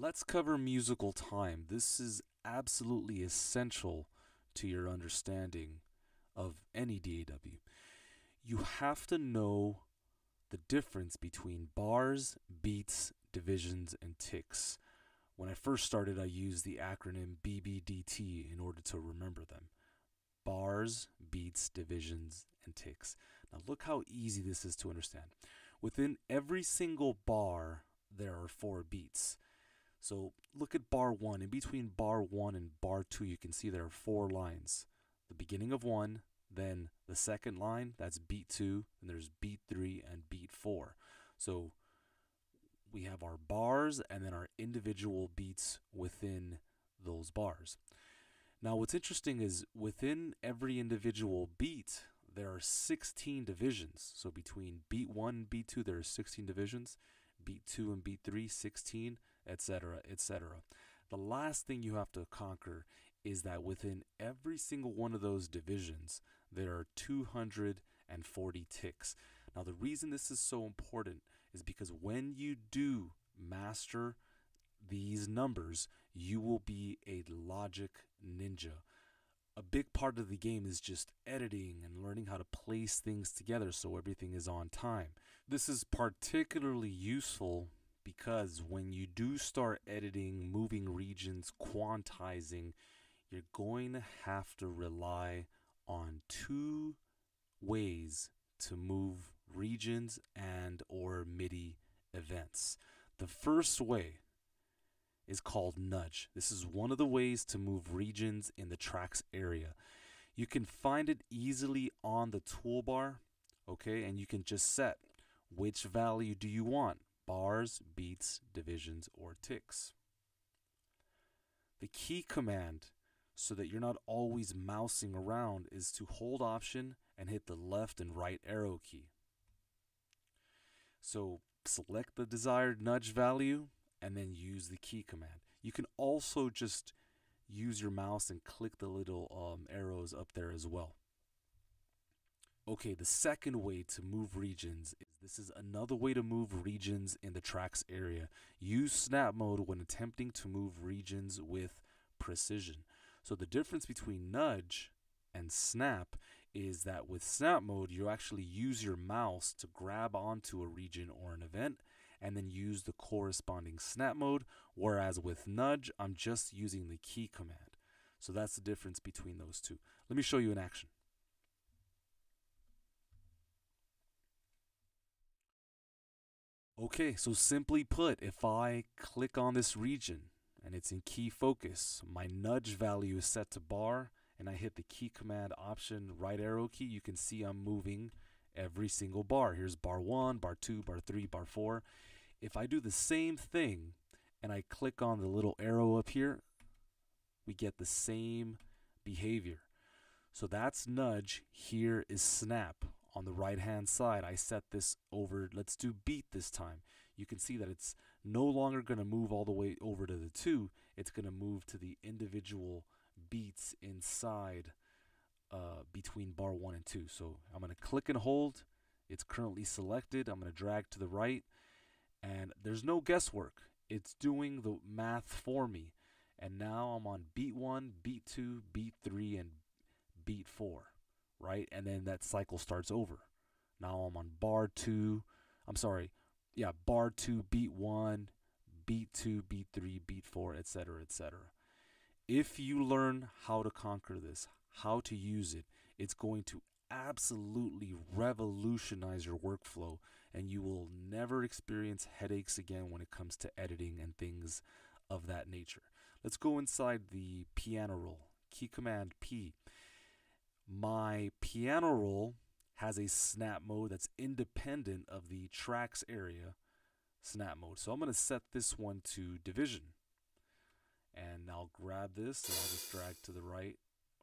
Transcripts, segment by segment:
Let's cover musical time. This is absolutely essential to your understanding of any DAW. You have to know the difference between bars, beats, divisions, and ticks. When I first started, I used the acronym BBDT in order to remember them. Bars, beats, divisions, and ticks. Now look how easy this is to understand. Within every single bar, there are 4 beats. So look at bar 1. In between bar 1 and bar 2, you can see there are 4 lines. The beginning of 1, then the second line, that's beat 2, and there's beat 3 and beat 4. So we have our bars and then our individual beats within those bars. Now what's interesting is within every individual beat, there are 16 divisions. So between beat 1 and beat 2, there are 16 divisions. Beat 2 and beat 3, 16, etc., etc. The last thing you have to conquer is that within every single one of those divisions, there are 240 ticks. Now, the reason this is so important is because when you do master these numbers, you will be a logic ninja. A big part of the game is just editing and learning how to place things together so everything is on time. This is particularly useful because when you do start editing, moving regions, quantizing, you're going to have to rely on 2 ways to move regions and or MIDI events. The first way is called nudge. This is one of the ways to move regions in the tracks area. You can find it easily on the toolbar, okay, and you can just set which value do you want, bars, beats, divisions, or ticks. The key command, so that you're not always mousing around, is to hold Option and hit the left and right arrow key. So select the desired nudge value and then use the key command. You can also just use your mouse and click the little arrows up there as well. Okay, the second way to move regions is this is another way to move regions in the tracks area. Use snap mode when attempting to move regions with precision. So the difference between nudge and snap is that with snap mode, you actually use your mouse to grab onto a region or an event and then use the corresponding snap mode, whereas with nudge, I'm just using the key command. So that's the difference between those two. Let me show you in action. Okay, so simply put, if I click on this region and it's in key focus, my nudge value is set to bar, and I hit the key command Option right arrow key, you can see I'm moving every single bar. Here's bar 1, bar 2, bar 3, bar 4. If I do the same thing and I click on the little arrow up here, we get the same behavior. So that's nudge. Here is snap. On the right hand side, I set this over, let's do beat this time. You can see that it's no longer going to move all the way over to the 2. It's going to move to the individual beats inside between bar 1 and 2. So I'm going to click and hold. It's currently selected. I'm going to drag to the right, and there's no guesswork. It's doing the math for me. And now I'm on beat 1, beat 2, beat 3, and beat 4, right? And then that cycle starts over. Now I'm on bar 2, bar 2, beat 1, beat 2, beat 3, beat 4, etc., etc. If you learn how to conquer this, how to use it, it's going to absolutely revolutionize your workflow, and you will never experience headaches again when it comes to editing and things of that nature. Let's go inside the piano roll. Key command P. My piano roll has a snap mode that's independent of the tracks area snap mode. So I'm going to set this one to division. And I'll grab this and I'll just drag to the right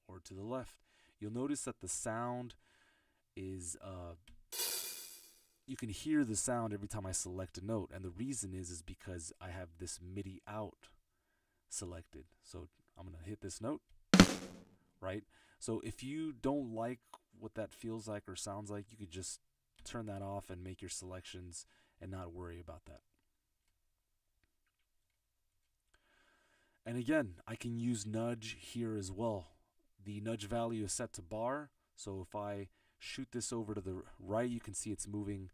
or to the left. You'll notice that the sound is, you can hear the sound every time I select a note. And the reason is because I have this MIDI out selected. So I'm going to hit this note, right? So if you don't like what that feels like or sounds like, you could just turn that off and make your selections and not worry about that. And again, I can use nudge here as well. The nudge value is set to bar, so if I shoot this over to the right, you can see it's moving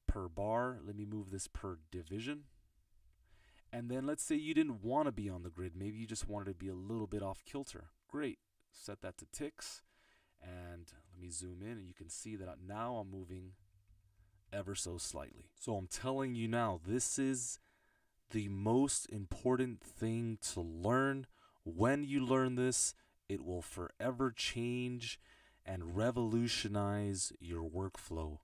per bar. Let me move this per division. And then let's say you didn't want to be on the grid. Maybe you just wanted to be a little bit off kilter. Great. Set that to ticks. And let me zoom in, and you can see that now I'm moving ever so slightly. So I'm telling you now, this is the most important thing to learn. When you learn this, it will forever change and revolutionize your workflow.